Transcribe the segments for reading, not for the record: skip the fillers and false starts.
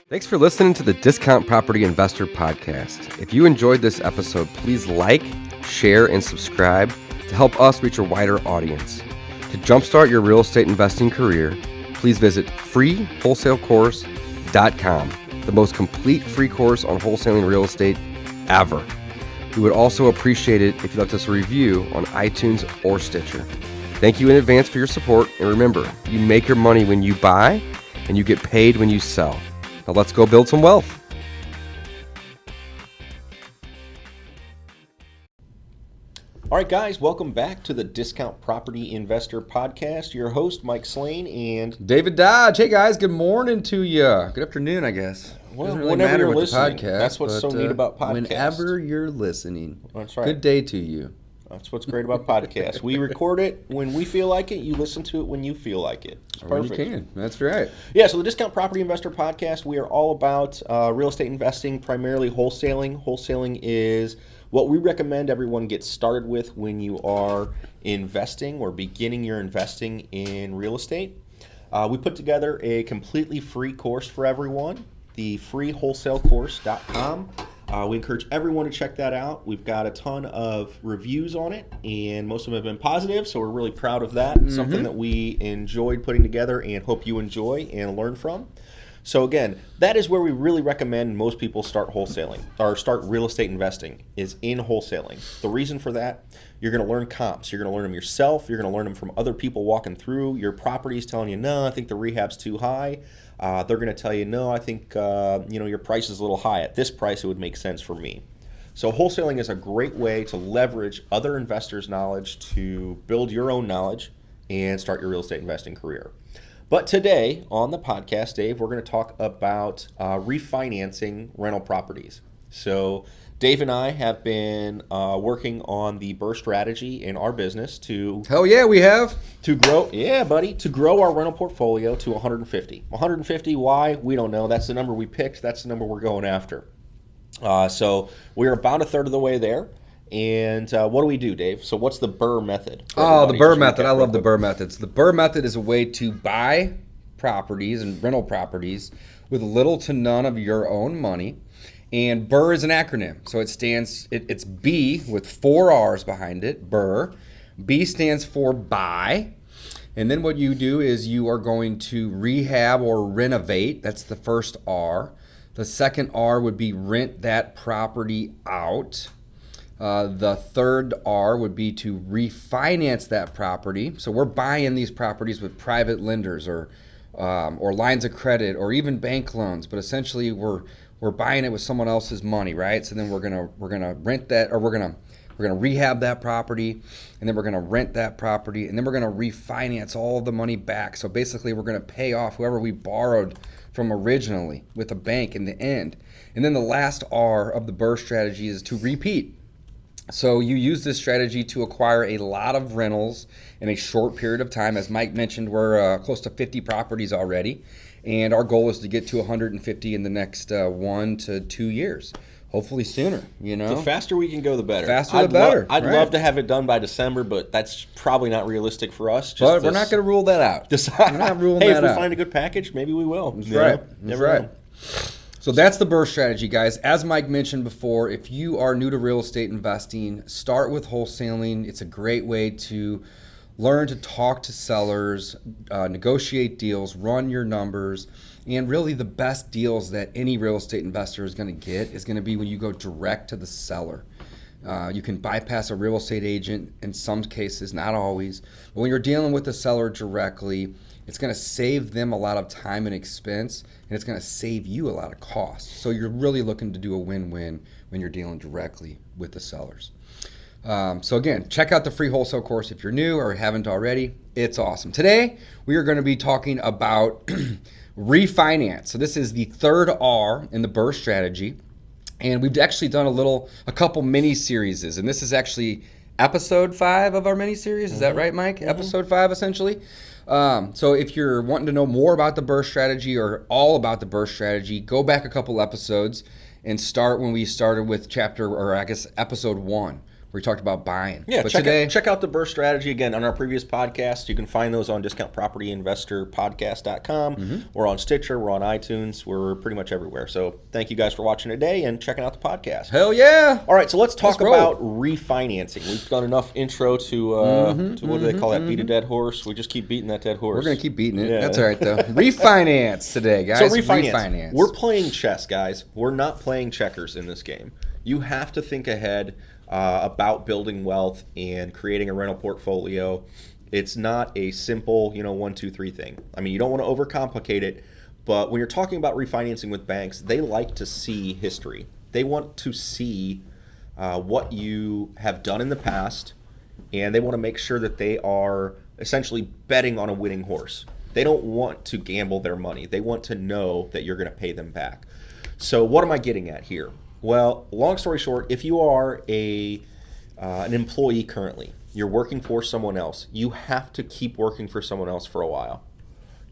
Thanks for listening to the Discount Property Investor Podcast. If you enjoyed this episode, please like, share, and subscribe to help us reach a wider audience. To jumpstart your real estate investing career, please visit freewholesalecourse.com, the most complete free course on wholesaling real estate ever. We would also appreciate it if you left us a review on iTunes or Stitcher. Thank you in advance for your support, and remember, you make your money when you buy, and you get paid when you sell. Now let's go build some wealth. All right, guys, welcome back to the Discount Property Investor Podcast. Your host, Mike Slane, and David Dodge. Hey, guys, good morning to you. Good afternoon, I guess. Well, doesn't really whenever matter you're with the listening. podcast, That's what's so neat about podcasts. Whenever you're listening. That's right. Good day to you. That's what's great about podcasts. We record it when we feel like it. You listen to it when you feel like it. It's perfect. When you can. That's right. Yeah, so the Discount Property Investor Podcast, we are all about real estate investing, primarily wholesaling. Wholesaling is what we recommend everyone get started with when you are investing or beginning your investing in real estate. We put together a completely free course for everyone, the freewholesalecourse.com. We encourage everyone to check that out. We've got a ton of reviews on it, and most of them have been positive, so we're really proud of that. It's something that we enjoyed putting together and hope you enjoy and learn from. So again, that is where we really recommend most people start wholesaling or start real estate investing, is in wholesaling. The reason for that, you're going to learn comps. You're going to learn them yourself. You're going to learn them from other people walking through your properties, telling you, no, I think the rehab's too high. They're going to tell you, no, I think your price is a little high. At this price, it would make sense for me. So wholesaling is a great way to leverage other investors' knowledge to build your own knowledge and start your real estate investing career. But today on the podcast, Dave, we're going to talk about refinancing rental properties. So Dave and I have been working on the BRRRR strategy in our business to... Hell yeah, we have. To grow, yeah, buddy, to grow our rental portfolio to 150. 150, why? We don't know. That's the number we picked. That's the number we're going after. So we're about a third of the way there. And what do we do, Dave? So what's the BRRRR method? Oh, the BRRRR method. I love the BRRRR methods. The BRRRR method is a way to buy properties and rental properties with little to none of your own money. And BRRRR is an acronym. So it's B with 4 R's behind it, BRRRR. B stands for buy. And then what you do is you are going to rehab or renovate. That's the first R. The second R would be rent that property out. The third R would be to refinance that property. So we're buying these properties with private lenders or lines of credit or even bank loans, but essentially we're buying it with someone else's money, right? So then we're gonna rent that, or we're gonna rehab that property, and then we're gonna rent that property, and then we're gonna refinance all the money back. So basically we're gonna pay off whoever we borrowed from originally with a bank in the end. And then the last R of the BRRRR strategy is to repeat. So you use this strategy to acquire a lot of rentals in a short period of time. As Mike mentioned, we're close to 50 properties already, and our goal is to get to 150 in the next 1 to 2 years. Hopefully sooner, The faster we can go, the better. Faster the better. I'd love to have it done by December, but that's probably not realistic for us. But we're not going to rule that out. We're not ruling that out. If we find a good package, maybe we will. That's right. That's right. So that's the BRRRR strategy, guys. As Mike mentioned before, if you are new to real estate investing, start with wholesaling. It's a great way to learn to talk to sellers, negotiate deals, run your numbers, and really the best deals that any real estate investor is going to get is going to be when you go direct to the seller. You can bypass a real estate agent in some cases, not always, but when you're dealing with the seller directly, it's going to save them a lot of time and expense, and it's going to save you a lot of costs. So you're really looking to do a win-win when you're dealing directly with the sellers. So again, check out the free wholesale course if you're new or haven't already. It's awesome. Today, we are going to be talking about refinance. So this is the third R in the BRRRR strategy. And we've actually done a couple mini series, and this is actually episode 5 of our mini series. Is that right, Mike? Episode 5, essentially. So if you're wanting to know more about the BRRRR strategy or all about the BRRRR strategy, go back a couple episodes and start when we started with episode 1, We talked about buying. Yeah, but check out the BRRRR strategy again on our previous podcast. You can find those on discountpropertyinvestorpodcast.com. We're on Stitcher, we're on iTunes, we're pretty much everywhere. So thank you guys for watching today and checking out the podcast. Hell yeah! All right, so let's talk roll. about refinancing. We've done enough intro to what do they call that? Beat a dead horse. We just keep beating that dead horse. We're gonna keep beating it. Yeah. That's all right though. Refinance today, guys. So refinance. We're playing chess, guys. We're not playing checkers in this game. You have to think ahead about building wealth and creating a rental portfolio. It's not a simple, 1, 2, 3 thing. I mean, you don't want to overcomplicate it, but when you're talking about refinancing with banks, they like to see history. They want to see what you have done in the past, and they want to make sure that they are essentially betting on a winning horse. They don't want to gamble their money. They want to know that you're going to pay them back. So what am I getting at here? Well, long story short, if you are an employee currently, you're working for someone else, you have to keep working for someone else for a while.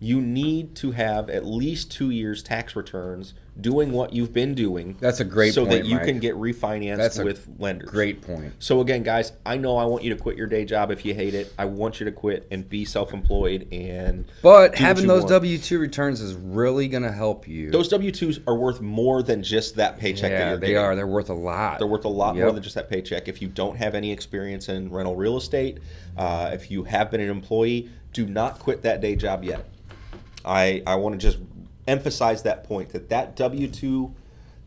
You need to have at least 2 years tax returns doing what you've been doing. That's a great so point, that you Mike. can get refinanced with lenders. Great point. So again, guys, I know I want you to quit your day job if you hate it. I want you to quit and be self-employed But having those W-2 returns is really going to help you. Those W-2s are worth more than just that paycheck that you're getting. Yeah, they are. They're worth a lot. They're worth a lot more than just that paycheck. If you don't have any experience in rental real estate, if you have been an employee, do not quit that day job yet. I want to just emphasize that point, that W-2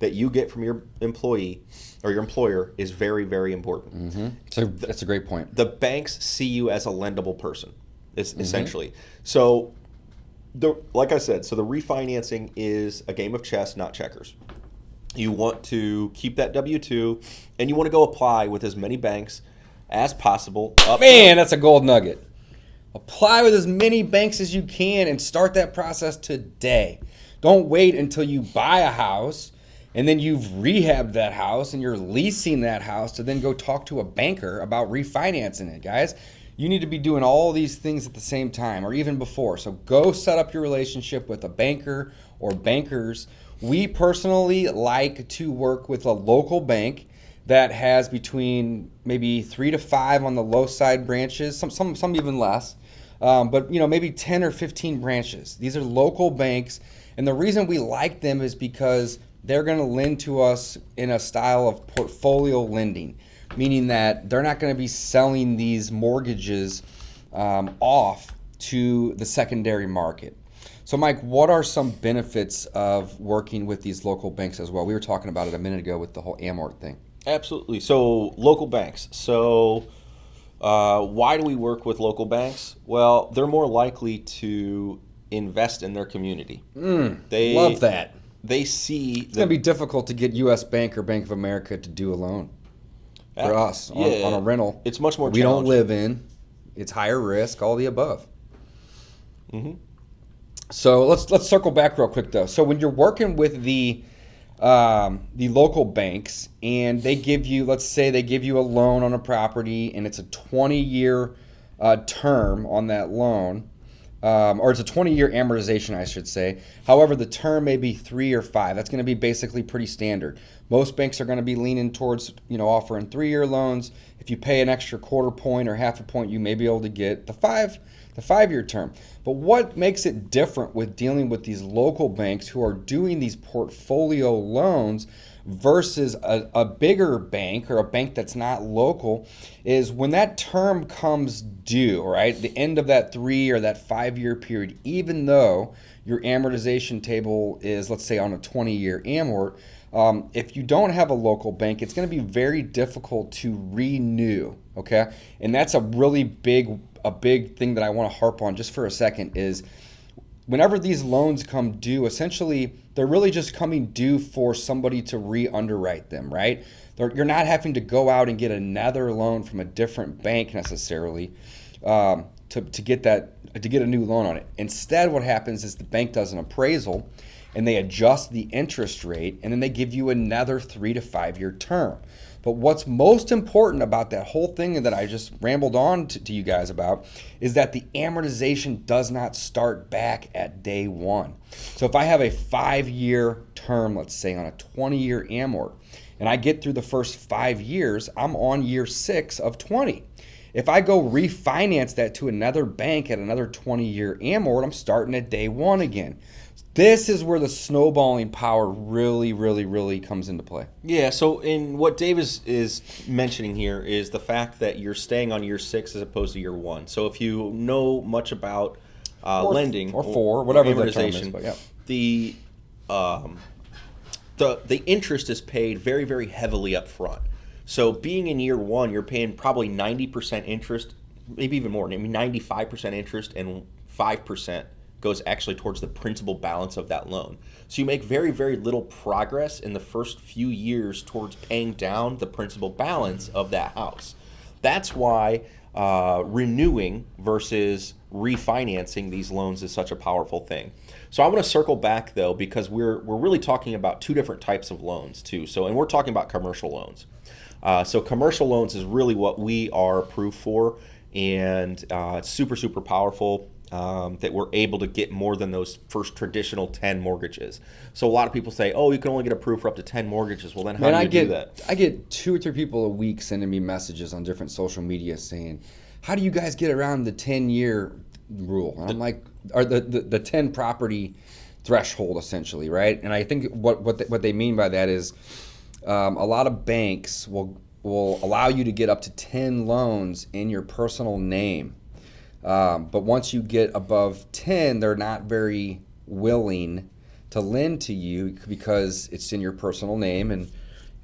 that you get from your employee or your employer is very, very important. So that's a great point. The banks see you as a lendable person, essentially. So, like I said, so the refinancing is a game of chess, not checkers. You want to keep that W-2, and you want to go apply with as many banks as possible. Man, that's a gold nugget. Apply with as many banks as you can and start that process today. Don't wait until you buy a house and then you've rehabbed that house and you're leasing that house to then go talk to a banker about refinancing it, guys. You need to be doing all these things at the same time or even before. So go set up your relationship with a banker or bankers. We personally like to work with a local bank that has between maybe 3 to 5 on the low side branches, some even less. But maybe 10 or 15 branches. These are local banks, and the reason we like them is because they're going to lend to us in a style of portfolio lending, meaning that they're not going to be selling these mortgages off to the secondary market. So, Mike, what are some benefits of working with these local banks as well? We were talking about it a minute ago with the whole amort thing. Absolutely. So, local banks. So, why do we work with local banks? Well, they're more likely to invest in their community. Love that. They see it's going to be difficult to get U.S. Bank or Bank of America to do a loan for us on a rental. It's much more we don't live in. It's higher risk, all the above. So let's circle back real quick though. So when you're working with the local banks and they give you, let's say they give you a loan on a property and it's a 20-year term on that loan, or it's a 20-year amortization, I should say. However, the term may be 3 or 5. That's going to be basically pretty standard. Most banks are going to be leaning towards, offering 3-year loans. If you pay an extra quarter point or half a point, you may be able to get the 5-year term. But what makes it different with dealing with these local banks who are doing these portfolio loans versus a bigger bank or a bank that's not local is when that term comes due, right? The end of that 3 or that 5-year period, even though your amortization table is, let's say, on a 20-year amort, if you don't have a local bank, it's going to be very difficult to renew, okay? And that's a really big thing that I want to harp on just for a second is whenever these loans come due, essentially, they're really just coming due for somebody to re-underwrite them, right? You're not having to go out and get another loan from a different bank necessarily to get a new loan on it. Instead, what happens is the bank does an appraisal and they adjust the interest rate and then they give you another 3 to 5 year term. But what's most important about that whole thing that I just rambled on to you guys about is that the amortization does not start back at day one. So if I have a 5-year term, let's say on a 20-year amort, and I get through the first 5 years, I'm on year 6 of 20. If I go refinance that to another bank at another 20-year amort, I'm starting at day 1 again. This is where the snowballing power really, really, really comes into play. Yeah, so in what Dave is mentioning here is the fact that you're staying on year 6 as opposed to year 1. So if you know much about lending or 4, whatever the term is, amortization, but yeah. The interest is paid very, very heavily up front. So being in year 1, you're paying probably 90% interest, maybe even more, maybe 95% interest, and 5% goes actually towards the principal balance of that loan. So you make very, very little progress in the first few years towards paying down the principal balance of that house. That's why renewing versus refinancing these loans is such a powerful thing. So I want to circle back though, because we're really talking about 2 different types of loans too. So, and we're talking about commercial loans. So commercial loans is really what we are approved for, and it's super, super powerful that we're able to get more than those first traditional 10 mortgages. So a lot of people say, oh, you can only get approved for up to 10 mortgages. Well, then how do you do that? I get 2 or 3 people a week sending me messages on different social media saying, how do you guys get around the 10-year rule? And I'm like, or the 10 property threshold essentially, right? And I think what they mean by that is a lot of banks will allow you to get up to 10 loans in your personal name. But once you get above 10, they're not very willing to lend to you because it's in your personal name and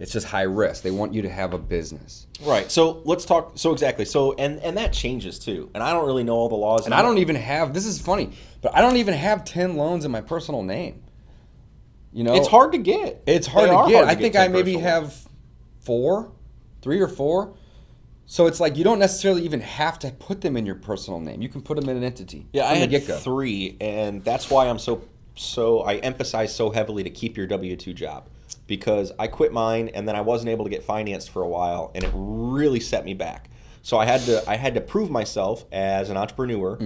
it's just high risk. They want you to have a business. Right. So let's talk. So exactly. So and that changes too. And I don't really know all the laws. And I don't even have, this is funny, but I don't even have 10 loans in my personal name. You know, it's hard to get. It's hard to get. I think I maybe have 3 or 4. So it's like you don't necessarily even have to put them in your personal name. You can put them in an entity. Yeah, I had 3, and that's why I'm so I emphasize so heavily to keep your W-2 job, because I quit mine and then I wasn't able to get financed for a while, and it really set me back. So I had to prove myself as an entrepreneur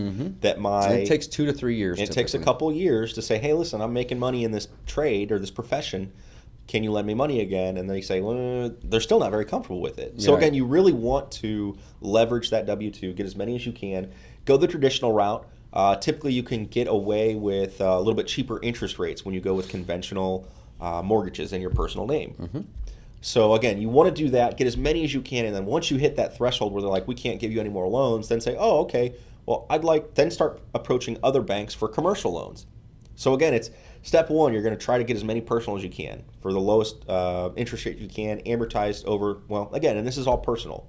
that it takes 2 to 3 years. It takes a couple of years to say, hey, listen, I'm making money in this trade or this profession. Can you lend me money again? And they say, well, they're still not very comfortable with it. So again, you really want to leverage that W-2, get as many as you can, go the traditional route. Typically, you can get away with a little bit cheaper interest rates when you go with conventional mortgages in your personal name. So again, you want to do that, get as many as you can, and then once you hit that threshold where they're like, we can't give you any more loans, then say, oh, okay, well, then start approaching other banks for commercial loans. So again, it's step 1, you're going to try to get as many personal as you can for the lowest interest rate you can, amortized over, well, again, and this is all personal,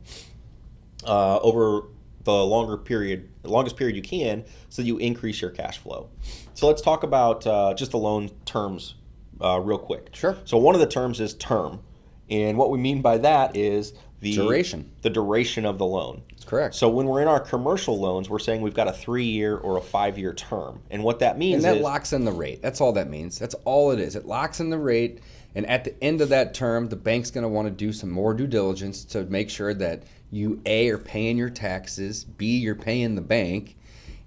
over the longest period you can, so you increase your cash flow. So let's talk about just the loan terms real quick. Sure. So one of the terms is term, and what we mean by that is the duration of the loan. That's correct. So when we're in our commercial loans, we're saying we've got a 3-year or a 5-year term. And what that means is locks in the rate. That's all that means. That's all it is. It locks in the rate, and at the end of that term, the bank's going to want to do some more due diligence to make sure that you, A, are paying your taxes, B, you're paying the bank,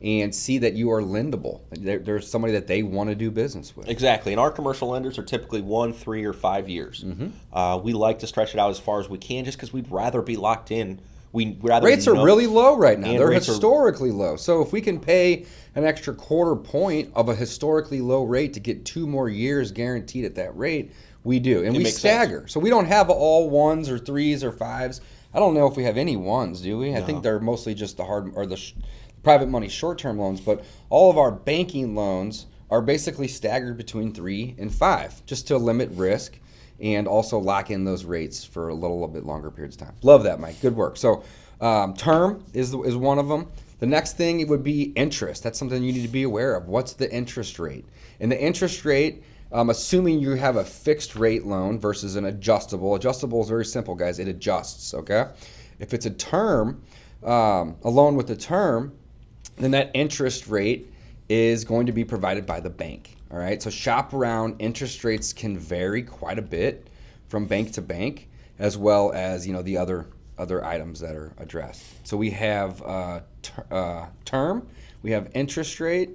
and see that you are lendable. There's somebody that they want to do business with. Exactly. And our commercial lenders are typically 1, 3, or 5 years. We like to stretch it out as far as we can just because we'd rather be locked in. Rates are really low right now. They're historically low. So if we can pay an extra 1/4 point of a historically low rate to get 2 more years guaranteed at that rate, we do. And we stagger. Sense. So we don't have all 1s or 3s or 5s. I don't know if we have any 1s, do we? No. I think they're mostly just the private money short-term loans, but all of our banking loans are basically staggered between 3 and 5 just to limit risk and also lock in those rates for a little bit longer periods of time. Love that, Mike. Good work. So term is one of them. The next thing would be interest. That's something you need to be aware of. What's the interest rate? And the interest rate, assuming you have a fixed rate loan versus an adjustable. Adjustable is very simple, guys. It adjusts, okay? If it's a term, a loan with a term, then that interest rate is going to be provided by the bank. All right, so shop around. Interest rates can vary quite a bit from bank to bank, as well as the other items that are addressed. So we have term, we have interest rate.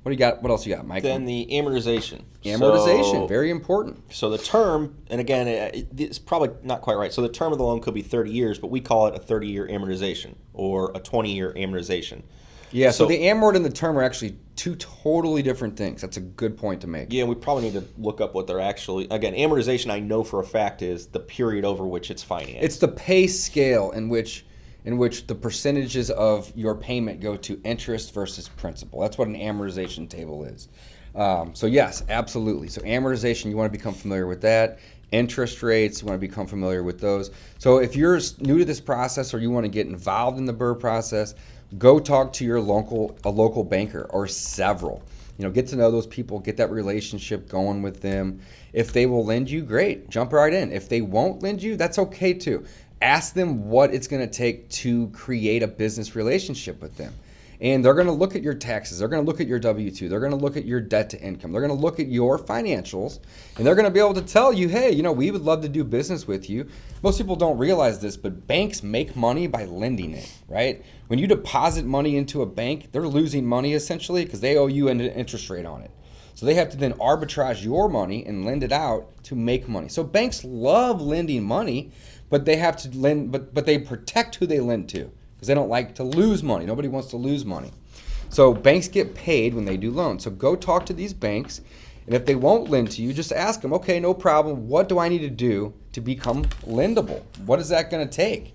What do you got? What else you got, Mike? Then the amortization. Amortization, very important. So the term, and again, it's probably not quite right. So the term of the loan could be 30 years, but we call it a 30-year amortization or a 20-year amortization. Yeah, so the amort and the term are actually two totally different things. That's a good point to make. Yeah, we probably need to look up what they're actually. Again, amortization, I know for a fact, is the period over which it's financed. It's the pay scale in which the percentages of your payment go to interest versus principal. That's what an amortization table is. So yes, absolutely. So amortization, you want to become familiar with that. Interest rates, you want to become familiar with those. So if you're new to this process or you want to get involved in the BRRRR process, go talk to a local banker or several. Get to know those people, get that relationship going with them. If they will lend you, great, jump right in. If they won't lend you, that's okay too. Ask them what it's going to take to create a business relationship with them. And they're going to look at your taxes. They're going to look at your W-2. They're going to look at your debt to income. They're going to look at your financials. And they're going to be able to tell you, hey, we would love to do business with you. Most people don't realize this, but banks make money by lending it, right? When you deposit money into a bank, they're losing money essentially because they owe you an interest rate on it. So they have to then arbitrage your money and lend it out to make money. So banks love lending money, but they have to lend, but they protect who they lend to because they don't like to lose money. Nobody wants to lose money. So banks get paid when they do loans. So go talk to these banks, and if they won't lend to you, just ask them, okay, no problem. What do I need to do to become lendable? What is that going to take?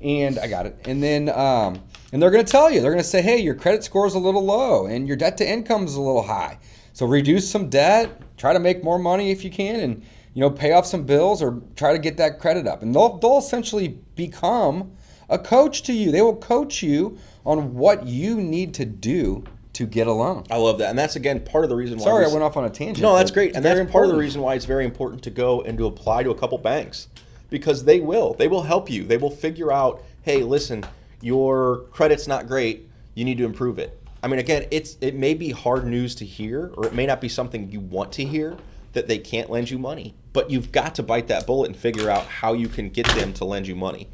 And I got it. And then and they're going to tell you. They're going to say, hey, your credit score is a little low, and your debt to income is a little high. So reduce some debt, try to make more money if you can, and pay off some bills or try to get that credit up. And they'll essentially become a coach to you. They will coach you on what you need to do to get a loan. I love that. And that's, again, part of the reason why... Sorry, I went off on a tangent. No, that's great. And that's part of the reason why it's very important to go and to apply to a couple banks. Because they will help you. They will figure out, hey, listen, your credit's not great. You need to improve it. I mean, again, it may be hard news to hear, or it may not be something you want to hear, that they can't lend you money. But you've got to bite that bullet and figure out how you can get them to lend you money.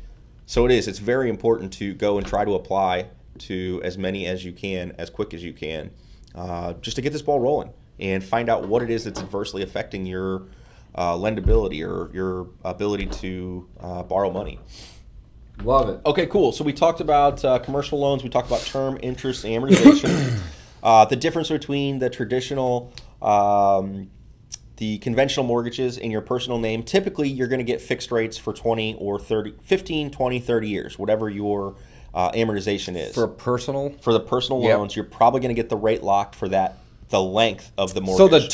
So it's very important to go and try to apply to as many as you can, as quick as you can, just to get this ball rolling and find out what it is that's adversely affecting your lendability or your ability to borrow money. Love it. Okay, cool. So we talked about commercial loans. We talked about term, interest, amortization. The difference between the traditional, the conventional mortgages in your personal name. Typically, you're going to get fixed rates for 20 or 30, 15, 20, 30 years, whatever your amortization is. For the personal loans, you're probably going to get the rate locked for that, the length of the mortgage.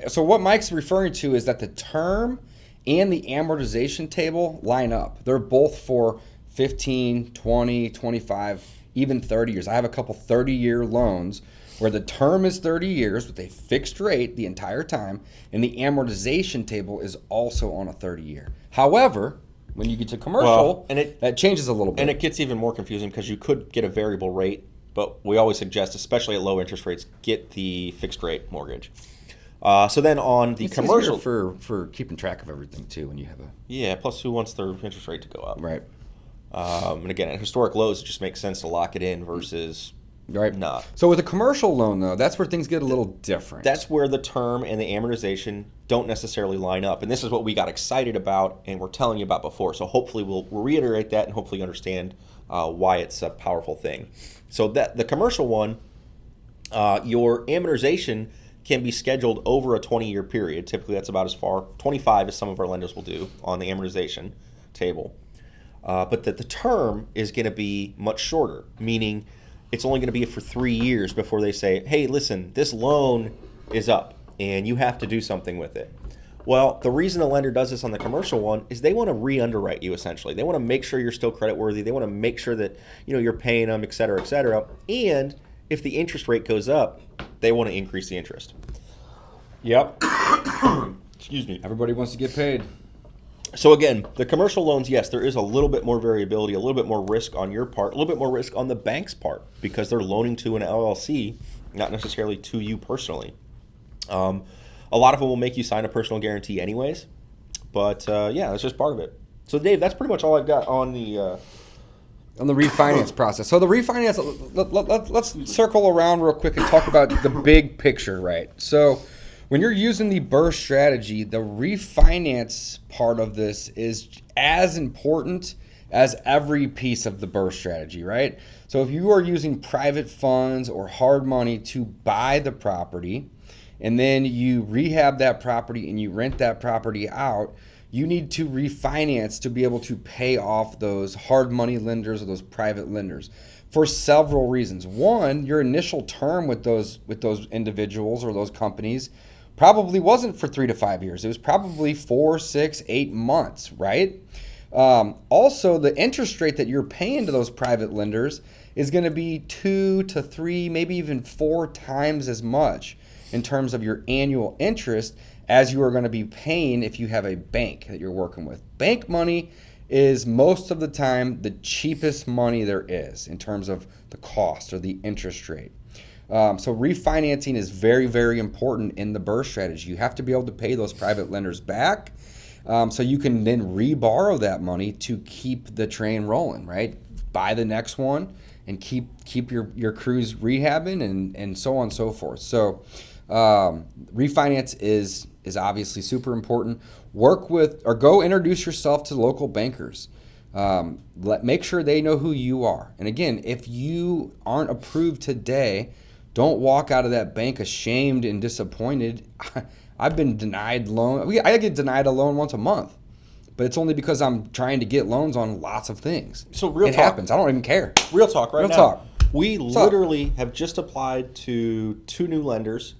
So what Mike's referring to is that the term and the amortization table line up. They're both for 15, 20, 25, even 30 years. I have a couple 30-year loans where the term is 30 years with a fixed rate the entire time, and the amortization table is also on a 30-year. However, when you get to commercial, that changes a little bit. And it gets even more confusing because you could get a variable rate, but we always suggest, especially at low interest rates, get the fixed rate mortgage. So then on the commercial, for keeping track of everything too, when you have plus who wants their interest rate to go up, right? And again, at historic lows, it just makes sense to lock it in versus not. So with a commercial loan, though, that's where things get a little different. That's where the term and the amortization don't necessarily line up, and this is what we got excited about and we're telling you about before. So hopefully we'll reiterate that and hopefully understand why it's a powerful thing. So that the commercial one, your amortization can be scheduled over a 20-year period. Typically, that's about as far, 25 as some of our lenders will do on the amortization table. But the term is going to be much shorter, meaning it's only going to be for 3 years before they say, hey, listen, this loan is up and you have to do something with it. Well, the reason the lender does this on the commercial one is they want to re-underwrite you, essentially. They want to make sure you're still creditworthy. They want to make sure that you're paying them, et cetera, et cetera. And if the interest rate goes up, they want to increase the interest. Yep. Excuse me. Everybody wants to get paid. So again, the commercial loans, yes, there is a little bit more variability, a little bit more risk on your part, a little bit more risk on the bank's part because they're loaning to an LLC, not necessarily to you personally. A lot of them will make you sign a personal guarantee anyways, but that's just part of it. So Dave, that's pretty much all I've got on the on the refinance process. So the refinance, let's circle around real quick and talk about the big picture, right? So when you're using the BRRRR strategy, the refinance part of this is as important as every piece of the BRRRR strategy, right? So if you are using private funds or hard money to buy the property, and then you rehab that property and you rent that property out, you need to refinance to be able to pay off those hard money lenders or those private lenders for several reasons. One, your initial term with those individuals or those companies probably wasn't for 3 to 5 years. It was probably 4, 6, 8 months, right? Also, the interest rate that you're paying to those private lenders is going to be 2 to 3, maybe even 4 times as much in terms of your annual interest as you are going to be paying if you have a bank that you're working with. Bank money is most of the time the cheapest money there is in terms of the cost or the interest rate. So refinancing is very, very important in the BRRRR strategy. You have to be able to pay those private lenders back so you can then re-borrow that money to keep the train rolling, right? Buy the next one and keep your crews rehabbing and so on and so forth. So refinance is obviously super important. Work with or go introduce yourself to local bankers. Make sure they know who you are. And again, if you aren't approved today, don't walk out of that bank ashamed and disappointed. I've been denied loan. I get denied a loan once a month, but it's only because I'm trying to get loans on lots of things. So real it talk. happens. I don't even care. Real talk right real now. Talk. We literally have just applied to 2 new lenders,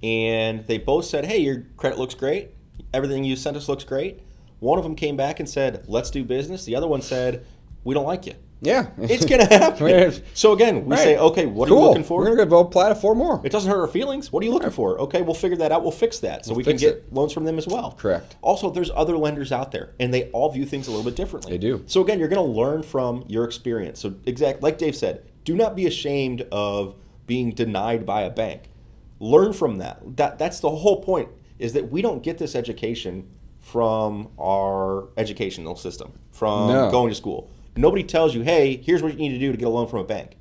and they both said, hey, your credit looks great. Everything you sent us looks great. One of them came back and said, let's do business. The other one said, we don't like you. Yeah. It's going to happen. So again, we say, okay, what are you looking for? We're going to go apply to 4 more. It doesn't hurt our feelings. What are you looking for? Okay, we'll figure that out. We'll fix that. So we can get loans from them as well. Correct. Also, there's other lenders out there, and they all view things a little bit differently. They do. So again, you're going to learn from your experience. So like Dave said, do not be ashamed of being denied by a bank. Learn from that. That's the whole point, is that we don't get this education from our educational system, from going to school. Nobody tells you, hey, here's what you need to do to get a loan from a bank.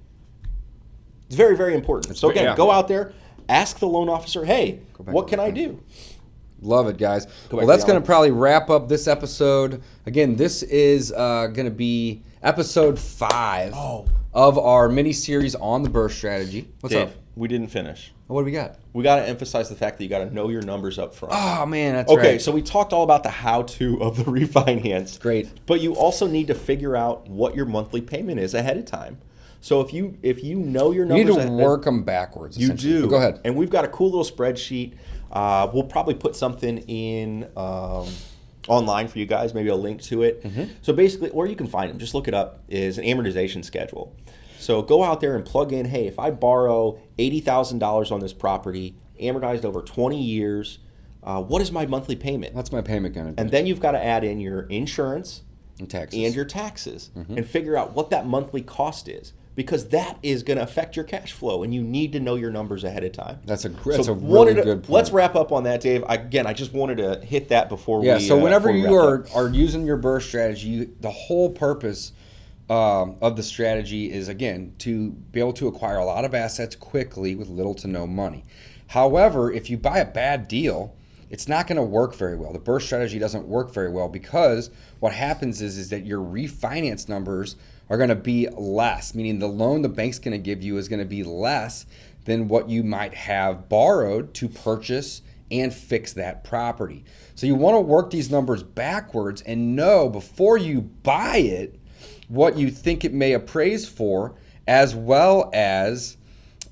It's very, very important. So again, go out there, ask the loan officer, hey, what can I do? Love it, guys. Well, that's going to probably wrap up this episode. Again, this is going to be episode 5 of our mini-series on the BRRRR strategy. What's Dave, up? We didn't finish. What do we got? We got to emphasize the fact that you got to know your numbers up front. Oh, man, that's right. Okay, so we talked all about the how-to of the refinance. Great. But you also need to figure out what your monthly payment is ahead of time. So if you know your numbers, you need to work them backwards. You do. But go ahead. And we've got a cool little spreadsheet. We'll probably put something in online for you guys, maybe a link to it. Mm-hmm. So basically, or you can find them, just look it up, is an amortization schedule. So go out there and plug in, hey, if I borrow $80,000 on this property, amortized over 20 years, what is my monthly payment? That's my payment going to be. And then you've got to add in your insurance and your taxes and figure out what that monthly cost is, because that is going to affect your cash flow, and you need to know your numbers ahead of time. That's a really good point. Let's wrap up on that, Dave. Again, I just wanted to hit that before we so whenever you are using your BRRRR strategy, the whole purpose of the strategy is, again, to be able to acquire a lot of assets quickly with little to no money. However, if you buy a bad deal, it's not going to work very well. The BRRRR strategy doesn't work very well because what happens is that your refinance numbers are going to be less, meaning the loan the bank's going to give you is going to be less than what you might have borrowed to purchase and fix that property. So you want to work these numbers backwards and know before you buy it what you think it may appraise for, as well as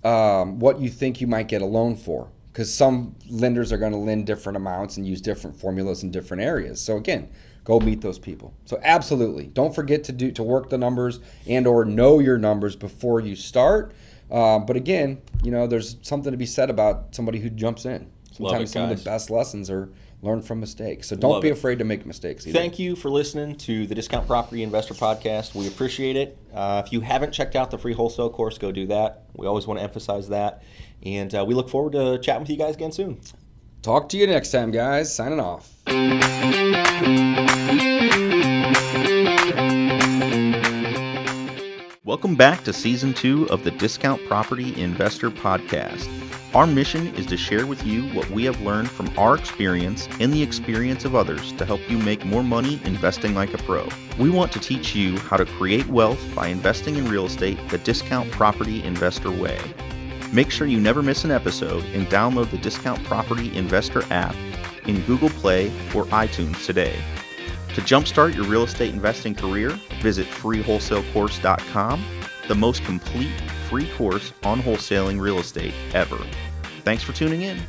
what you think you might get a loan for. Because some lenders are going to lend different amounts and use different formulas in different areas. So again, go meet those people. So absolutely, don't forget to work the numbers and or know your numbers before you start. But again, there's something to be said about somebody who jumps in. Sometimes some of the best lessons are learned from mistakes. So don't be afraid to make mistakes either. Thank you for listening to the Discount Property Investor Podcast. We appreciate it. If you haven't checked out the free wholesale course, go do that. We always want to emphasize that. And we look forward to chatting with you guys again soon. Talk to you next time, guys. Signing off. Welcome back to Season 2 of the Discount Property Investor Podcast. Our mission is to share with you what we have learned from our experience and the experience of others to help you make more money investing like a pro. We want to teach you how to create wealth by investing in real estate the Discount Property Investor way. Make sure you never miss an episode and download the Discount Property Investor app in Google Play or iTunes today. To jumpstart your real estate investing career, visit freewholesalecourse.com, the most complete free course on wholesaling real estate ever. Thanks for tuning in.